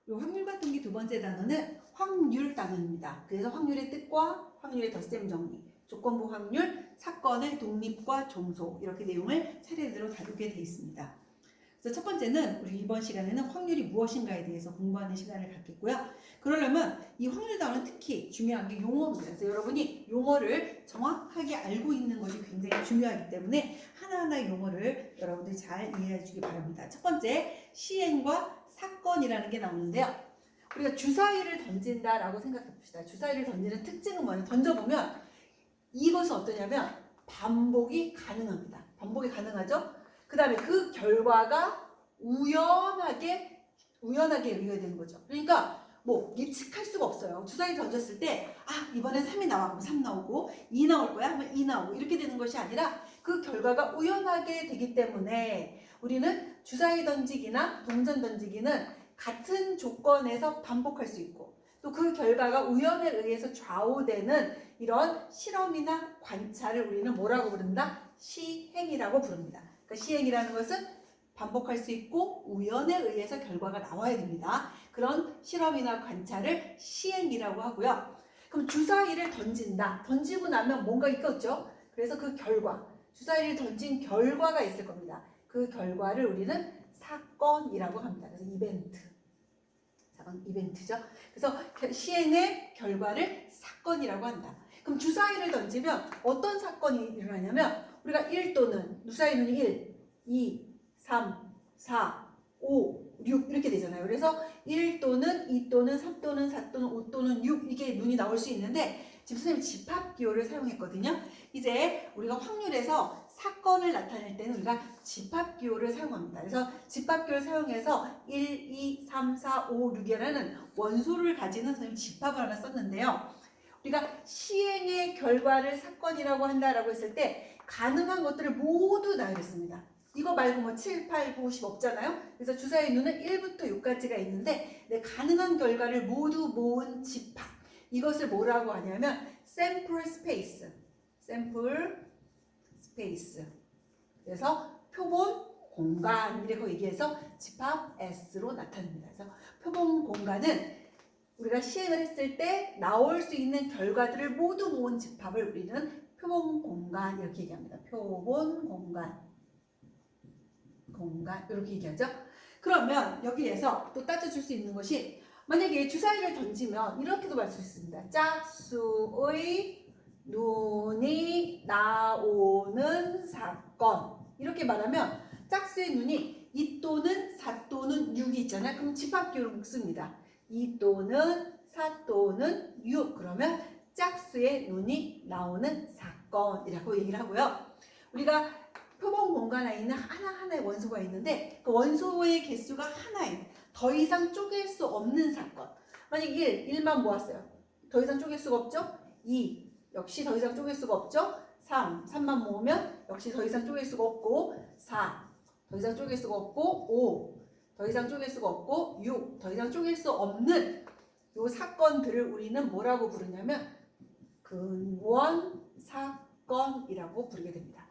이 확률과 통계 두 번째 단어는 확률 단어입니다. 그래서 확률의 뜻과 확률의 덧셈 정리, 조건부 확률, 사건의 독립과 종소 이렇게 내용을 차례대로 다루게 되어 있습니다. 그래서 첫 번째는 우리 이번 시간에는 확률이 무엇인가에 대해서 공부하는 시간을 갖겠고요. 그러려면 이 확률 단어는 특히 중요한 게 용어입니다. 그래서 여러분이 용어를 정확하게 알고 있는 것이 굉장히 중요하기 때문에 하나하나의 용어를 여러분들이 잘 이해해 주기 바랍니다. 첫 번째, 시행과 사건이라는 게 나오는데요. 우리가 주사위를 던진다라고 생각해 봅시다. 주사위를 던지는 특징은 뭐냐면 던져보면 이것은 어떠냐면 반복이 가능합니다. 반복이 가능하죠? 그 다음에 그 결과가 우연하게 연결되는 거죠. 그러니까 뭐 예측할 수가 없어요. 주사위 던졌을 때 이번엔 3이 나와 그러면 3 나오고 2 나올 거야 하면 2 나오고 이렇게 되는 것이 아니라 그 결과가 우연하게 되기 때문에 우리는 주사위 던지기나 동전 던지기는 같은 조건에서 반복할 수 있고 또 그 결과가 우연에 의해서 좌우되는 이런 실험이나 관찰을 우리는 뭐라고 부른다? 시행이라고 부릅니다. 그러니까 시행이라는 것은 반복할 수 있고 우연에 의해서 결과가 나와야 됩니다. 그런 실험이나 관찰을 시행이라고 하고요. 그럼 주사위를 던진다. 던지고 나면 뭔가 있겠죠? 그래서 그 결과, 주사위를 던진 결과가 있을 겁니다. 그 결과를 우리는 사건이라고 합니다. 그래서 이벤트죠. 그래서 시행의 결과를 사건이라고 한다. 그럼 주사위를 던지면 어떤 사건이 일어나냐면 우리가 1 또는 주사위 눈이 1, 2, 3, 4, 5, 6 이렇게 되잖아요. 그래서 1 또는 2 또는 3 또는 4 또는 5 또는 6 이게 눈이 나올 수 있는데 지금 선생님이 집합기호를 사용했거든요. 이제 우리가 확률에서 사건을 나타낼 때는 우리가 집합기호를 사용합니다. 그래서 집합기호를 사용해서 1, 2, 3, 4, 5, 6이라는 원소를 가지는 선생님 집합을 하나 썼는데요. 우리가 시행의 결과를 사건이라고 한다라고 했을 때 가능한 것들을 모두 나열했습니다. 이거 말고 뭐 7, 8, 9, 10 없잖아요. 그래서 주사위 눈은 1부터 6까지가 있는데 가능한 결과를 모두 모은 집합. 이것을 뭐라고 하냐면 샘플 스페이스. 그래서 표본 공간 이렇게 얘기해서 집합 S로 나타냅니다. 그래서 표본 공간은 우리가 시행을 했을 때 나올 수 있는 결과들을 모두 모은 집합을 우리는 표본 공간 이렇게 얘기합니다. 표본 공간 이렇게 얘기하죠. 그러면 여기에서 또 따져줄 수 있는 것이 만약에 주사위를 던지면 이렇게도 말 수 있습니다. 짝수의 눈이 나오는 사건 이렇게 말하면 짝수의 눈이 2 또는 4 또는 6이 있잖아요. 그럼 집합기호를 묻습니다. 2 또는 4 또는 6 그러면 짝수의 눈이 나오는 사건이라고 얘기를 하고요. 우리가 표본 공간에 있는 하나하나의 원소가 있는데 그 원소의 개수가 하나예요. 더 이상 쪼갤 수 없는 사건. 만약 1만 모았어요. 더 이상 쪼갤 수가 없죠? 2 역시 더 이상 쪼갤 수가 없죠? 3만 모으면 역시 더 이상 쪼갤 수가 없고 4 더 이상 쪼갤 수가 없고 5 더 이상 쪼갤 수가 없고 6 더 이상 쪼갤 수 없는 요 사건들을 우리는 뭐라고 부르냐면 근원 사건이라고 부르게 됩니다.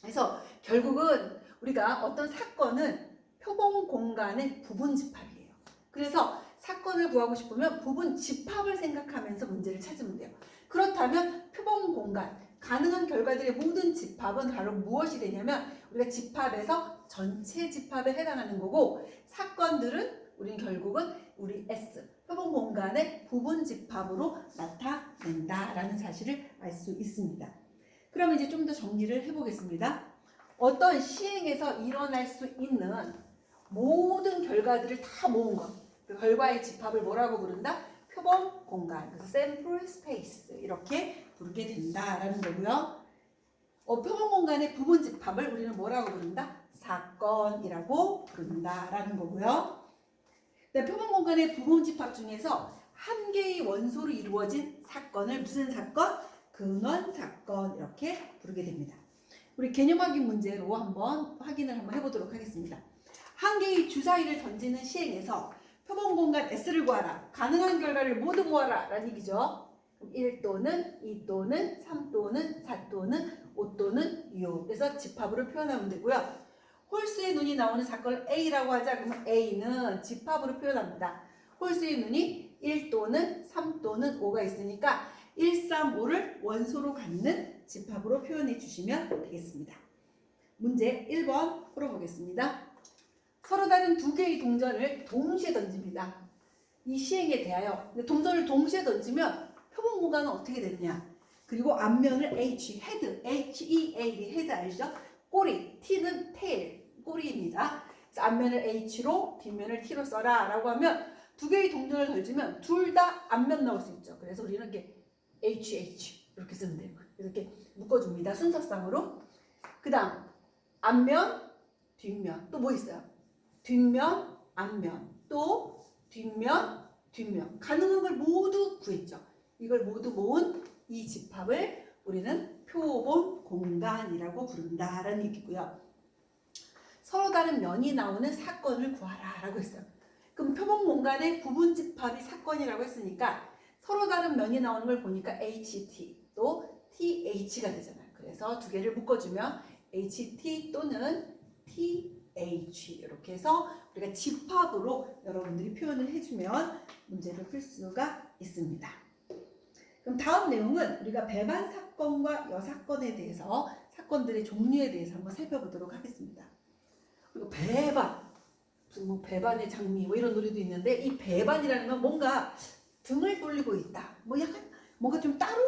그래서 결국은 우리가 어떤 사건은 표본 공간의 부분 집합이에요. 그래서 사건을 구하고 싶으면 부분 집합을 생각하면서 문제를 찾으면 돼요. 그렇다면 표본 공간, 가능한 결과들의 모든 집합은 바로 무엇이 되냐면 우리가 집합에서 전체 집합에 해당하는 거고 사건들은 우리는 결국은 우리 S, 표본 공간의 부분 집합으로 나타낸다라는 사실을 알 수 있습니다. 그럼 이제 좀 더 정리를 해보겠습니다. 어떤 시행에서 일어날 수 있는 모든 결과들을 다 모은 것, 그 결과의 집합을 뭐라고 부른다? 표본 공간, 그래서 샘플 스페이스 이렇게 부르게 된다라는 거고요. 표본 공간의 부분 집합을 우리는 뭐라고 부른다? 사건이라고 부른다라는 거고요. 표본 공간의 부분 집합 중에서 한 개의 원소로 이루어진 사건을 무슨 사건? 근원 사건 이렇게 부르게 됩니다. 우리 개념 확인 문제로 한번 확인을 해보도록 하겠습니다. 한 개의 주사위를 던지는 시행에서 표본 공간 S를 구하라. 가능한 결과를 모두 모아라 라는 얘기죠. 1 또는 2 또는 3 또는 4 또는 5 또는 6 그래서 집합으로 표현하면 되고요. 홀수의 눈이 나오는 사건을 A라고 하자. 그러면 A는 집합으로 표현합니다. 홀수의 눈이 1 또는 3 또는 5가 있으니까 1, 3, 5를 원소로 갖는 집합으로 표현해 주시면 되겠습니다. 문제 1번 풀어보겠습니다. 서로 다른 두 개의 동전을 동시에 던집니다. 이 시행에 대하여 동전을 동시에 던지면 표본 공간은 어떻게 되느냐. 그리고 앞면을 H, 헤드, H-E-A, 헤드 알죠? 꼬리, T는 테일, 꼬리입니다. 그래서 앞면을 H로 뒷면을 T로 써라 라고 하면 두 개의 동전을 던지면 둘 다 앞면 나올 수 있죠. 그래서 우리는 이렇게 HH 이렇게 쓰면 돼요. 이렇게 묶어줍니다. 순서상으로. 그 다음 앞면, 뒷면 또 뭐 있어요? 뒷면, 앞면 또 뒷면, 뒷면 가능한 걸 모두 구했죠. 이걸 모두 모은 이 집합을 우리는 표본 공간이라고 부른다라는 얘기고요. 서로 다른 면이 나오는 사건을 구하라 라고 했어요. 그럼 표본 공간의 부분 집합이 사건이라고 했으니까 서로 다른 면이 나오는 걸 보니까 HT 또 TH가 되잖아요. 그래서 두 개를 묶어주면 HT 또는 TH 이렇게 해서 우리가 집합으로 여러분들이 표현을 해주면 문제를 풀 수가 있습니다. 그럼 다음 내용은 우리가 배반 사건과 여사건에 대해서 사건들의 종류에 대해서 한번 살펴보도록 하겠습니다. 그리고 배반, 무슨 뭐 배반의 장미 뭐 이런 노래도 있는데 이 배반이라는 건 뭔가 등을 돌리고 있다. 뭐 약간 뭔가 좀 따로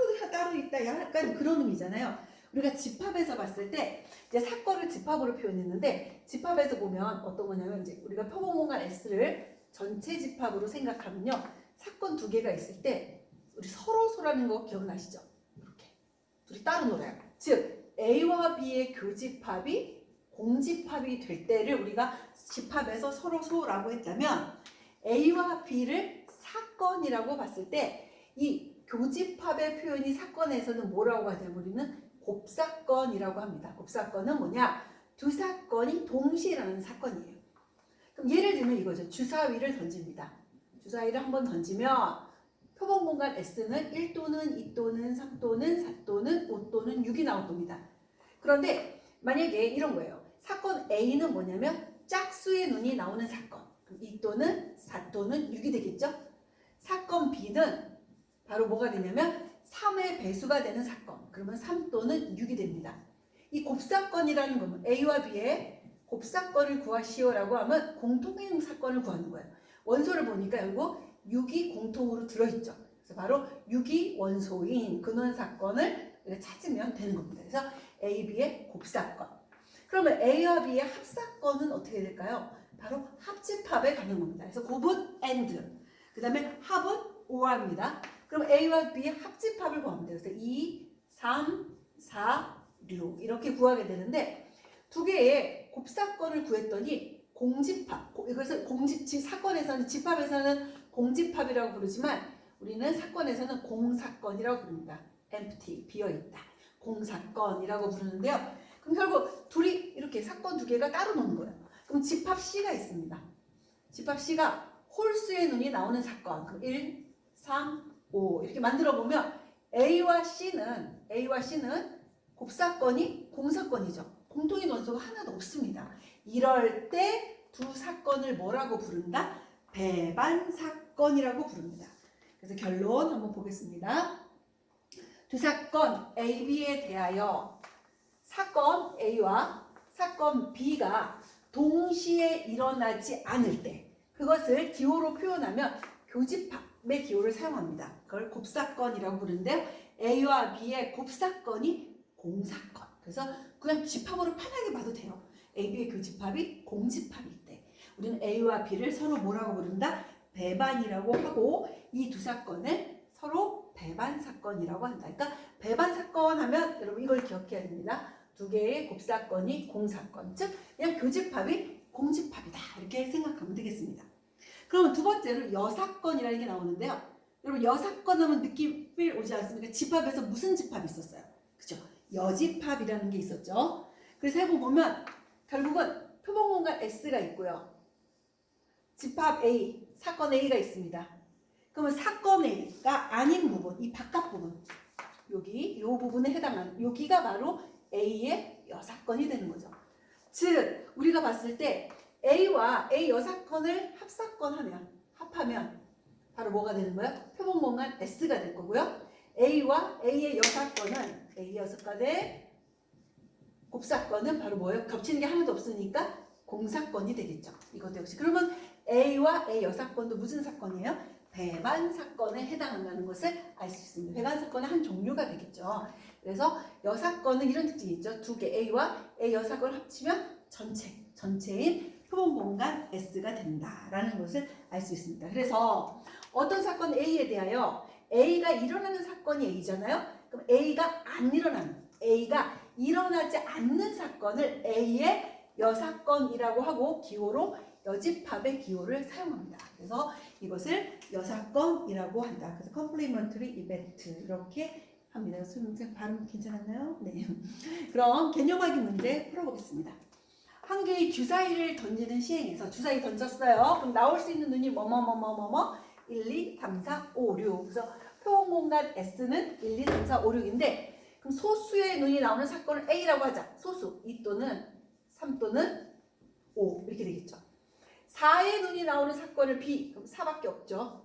있다. 약간 그런 의미잖아요. 우리가 집합에서 봤을 때 이제 사건을 집합으로 표현했는데 집합에서 보면 어떤 거냐면 이제 우리가 표본 공간 S를 전체 집합으로 생각하면요. 사건 두 개가 있을 때 우리 서로소라는 거 기억나시죠? 이렇게 둘이 따로 놀아요. 즉 A와 B의 교집합이 공집합이 될 때를 우리가 집합에서 서로소라고 했다면 A와 B를 사건이라고 봤을 때 이 교집합의 표현이 사건에서는 뭐라고 하냐면 우리는 곱사건이라고 합니다. 곱사건은 뭐냐? 두 사건이 동시에 일어나는 사건이에요. 그럼 예를 들면 이거죠. 주사위를 던집니다. 주사위를 한번 던지면 표본 공간 S는 1 또는 2 또는 3 또는 4 또는 5 또는 6이 나올 겁니다. 그런데 만약에 이런 거예요. 사건 A는 뭐냐면 짝수의 눈이 나오는 사건. 2 또는 4 또는 6이 되겠죠? 사건 B는 바로 뭐가 되냐면 3의 배수가 되는 사건. 그러면 3 또는 6이 됩니다. 이 곱사건이라는 거는 A와 B의 곱사건을 구하시오라고 하면 공통의 사건을 구하는 거예요. 원소를 보니까 결국 6이 공통으로 들어있죠. 그래서 바로 6이 원소인 근원 사건을 찾으면 되는 겁니다. 그래서 A, B의 곱사건. 그러면 A와 B의 합사건은 어떻게 될까요? 바로 합집합에 가는 겁니다. 그래서 곱은 AND. 그 다음에 합은 OR입니다. 그럼 A와 B의 합집합을 구하면 돼요. 그래서 2, 3, 4, 6 이렇게 구하게 되는데 두 개의 곱사건을 구했더니 공집합, 이것을 사건에서는 집합에서는 공집합이라고 부르지만 우리는 사건에서는 공사건이라고 부릅니다. empty, 비어있다. 공사건이라고 부르는데요. 그럼 결국 둘이 이렇게 사건 두 개가 따로 노는 거예요. 그럼 집합 C가 있습니다. 집합 C가 홀수의 눈이 나오는 사건. 그럼 1, 3, 5 이렇게 만들어 보면 A와 C는 곱사건이 공사건이죠. 공통의 원소가 하나도 없습니다. 이럴 때 두 사건을 뭐라고 부른다? 배반 사건이라고 부릅니다. 그래서 결론 한번 보겠습니다. 두 사건 A, B에 대하여 사건 A와 사건 B가 동시에 일어나지 않을 때 그것을 기호로 표현하면 교집합의 기호를 사용합니다. 그걸 곱사건이라고 부르는데요. A와 B의 곱사건이 공사건. 그래서 그냥 집합으로 편하게 봐도 돼요. A, B의 교집합이 공집합일 때 우리는 A와 B를 서로 뭐라고 부른다? 배반이라고 하고 이 두 사건을 서로 배반 사건이라고 한다. 그러니까 배반 사건 하면 여러분 이걸 기억해야 됩니다. 두 개의 곱사건이 공사건, 즉 그냥 교집합이 공집합이다 이렇게 생각하면 되겠습니다. 그러면 두 번째로 여사건이라는 게 나오는데요. 여러분 여사건 하면 느낌이 오지 않습니까? 집합에서 무슨 집합이 있었어요? 그죠? 여집합이라는 게 있었죠. 그래서 해보면 결국은 표본 공간 S가 있고요. 집합 A, 사건 A가 있습니다. 그러면 사건 A가 아닌 부분, 이 바깥 부분, 여기 이 부분에 해당하는 여기가 바로 A의 여사건이 되는 거죠. 즉 우리가 봤을 때 A와 A 여사건을 합하면 바로 뭐가 되는 거예요? 표본 공간 S가 될 거고요. A와 A의 여사건은 A 여사건의 곱사건은 바로 뭐예요? 겹치는 게 하나도 없으니까 공사건이 되겠죠. 이것도 역시. 그러면 A와 A 여사건도 무슨 사건이에요? 배반 사건에 해당한다는 것을 알 수 있습니다. 배반 사건의 한 종류가 되겠죠. 그래서 여사건은 이런 특징이 있죠. 두 개 A와 A 여사건을 합치면 전체인 표본 공간 S가 된다라는 것을 알 수 있습니다. 그래서 어떤 사건 A에 대하여 A가 일어나는 사건이 A잖아요. 그럼 A가 일어나지 않는 사건을 A의 여사건이라고 하고 기호로 여집합의 기호를 사용합니다. 그래서 이것을 여사건이라고 한다. 그래서 complementary event 이렇게 합니다. 선생님 발음 괜찮았나요? 네. 그럼 개념하기 문제 풀어보겠습니다. 한 개의 주사위를 던지는 시행에서 주사위 던졌어요. 그럼 나올 수 있는 눈이 뭐뭐뭐뭐뭐뭐 1, 2, 3, 4, 5, 6. 그래서 표본 공간 S는 1, 2, 3, 4, 5, 6인데 그럼 소수의 눈이 나오는 사건을 A라고 하자. 소수 2 또는 3 또는 5 이렇게 되겠죠. 4의 눈이 나오는 사건을 B. 그럼 4밖에 없죠.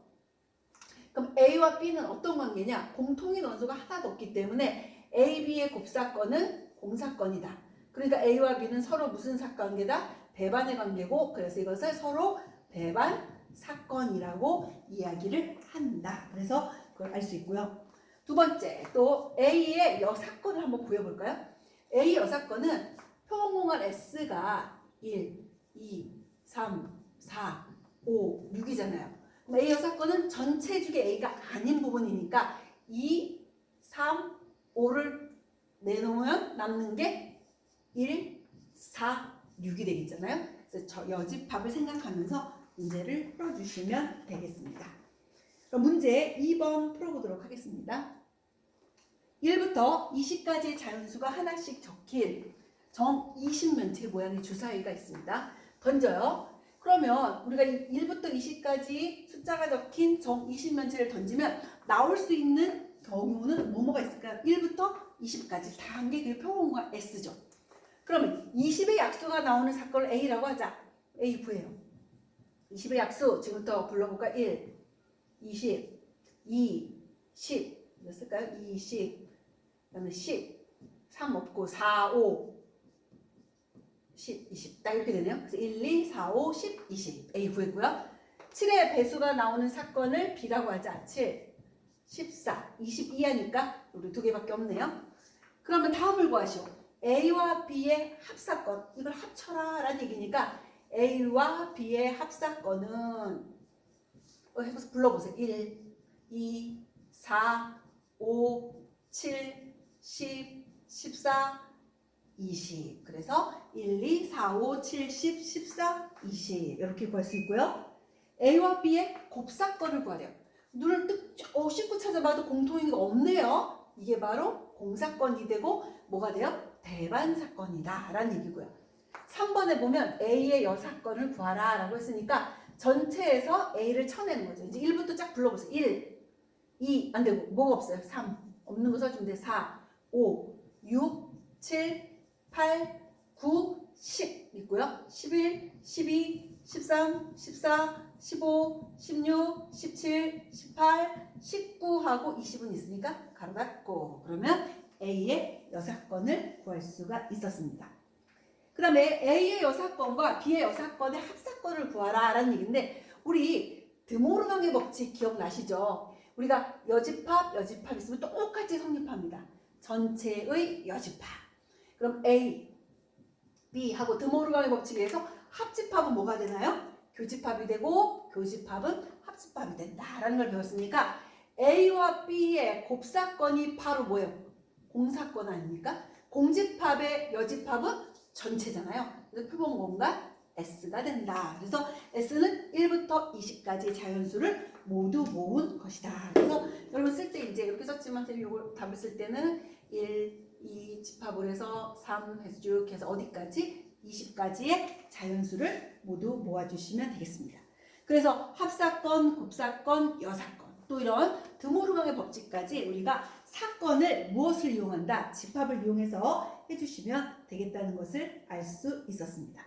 그럼 A와 B는 어떤 관계냐? 공통인 원소가 하나도 없기 때문에 A, B의 곱사건은 공사건이다. 그러니까 A와 B는 서로 무슨 사관계다? 배반의 관계고 그래서 이것을 서로 배반 사건이라고 이야기를 한다. 그래서 그걸 알 수 있고요. 두 번째, 또 A의 여사건을 한번 구해볼까요? A 여사건은 표본 공간 S가 1, 2, 3, 4, 5, 6이잖아요. 그럼 A 여사건은 전체 중에 A가 아닌 부분이니까 2, 3, 5를 내놓으면 남는 게 1, 4, 6이 되겠잖아요. 그래서 저 여집합을 생각하면서 문제를 풀어주시면 되겠습니다. 그럼 문제 2번 풀어보도록 하겠습니다. 1부터 20까지의 자연수가 하나씩 적힌 정 20면체 모양의 주사위가 있습니다. 던져요. 그러면 우리가 1부터 20까지 숫자가 적힌 정 20면체를 던지면 나올 수 있는 경우는 뭐가 있을까요? 1부터 20까지 다 한 게 그 표본공간 S죠. 그러면 20의 약수가 나오는 사건을 A라고 하자. A 구해요. 20의 약수 지금부터 불러볼까? 1, 20, 2, 10 몇 쓸까요? 20, 그 다음에 10, 3 없고 4, 5, 10, 20 딱 이렇게 되네요. 그래서 1, 2, 4, 5, 10, 20 A 구했고요. 7의 배수가 나오는 사건을 B라고 하자. 7, 14, 22 하니까 우리 두 개밖에 없네요. 그러면 다음을 구하시오. A와 B의 합사건 이걸 합쳐라 라는 얘기니까 A와 B의 합사건은 해서 불러보세요. 1, 2, 4, 5, 7, 10, 14, 20 그래서 1, 2, 4, 5, 7, 10, 14, 20 이렇게 구할 수 있고요. A와 B의 곱사건을 구하래요. 눈을 뚝 씻고 찾아봐도 공통인 거 없네요. 이게 바로 공사건이 되고 뭐가 돼요? 배반 사건이다 라는 얘기고요. 3번에 보면 A의 여사건을 구하라 라고 했으니까 전체에서 A를 쳐내는 거죠. 이제 1부터 쫙 불러보세요. 1, 2, 안 되고 뭐가 없어요? 3, 없는 거 써주면 돼. 4, 5, 6, 7, 8, 9, 10 있고요. 11, 12, 13, 14, 15, 16, 17, 18, 19하고 20은 있으니까 가로 닫고 그러면 A의 여사건을 구할 수가 있었습니다. 그 다음에 A의 여사건과 B의 여사건의 합사건을 구하라 라는 얘기인데 우리 드모르강의 법칙 기억나시죠? 우리가 여집합 있으면 똑같이 성립합니다. 전체의 여집합. 그럼 A, B하고 드모르강의 법칙에 의해서 합집합은 뭐가 되나요? 교집합이 되고 교집합은 합집합이 된다라는 걸 배웠으니까 A와 B의 곱사건이 바로 뭐예요? 공사건 아닙니까? 공집합의 여집합은 전체잖아요. 그래서 표본 공간 S가 된다. 그래서 S는 1부터 20까지 자연수를 모두 모은 것이다. 그래서 여러분 쓸 때 이제 이렇게 썼지만 이걸 답을 쓸 때는 1, 2 집합을 해서 3 해서 쭉 해서 어디까지? 20까지의 자연수를 모두 모아주시면 되겠습니다. 그래서 합사건, 곱사건, 여사건 또 이런 드모르강의 법칙까지 우리가 사건을 무엇을 이용한다? 집합을 이용해서 해주시면 되겠다는 것을 알 수 있었습니다.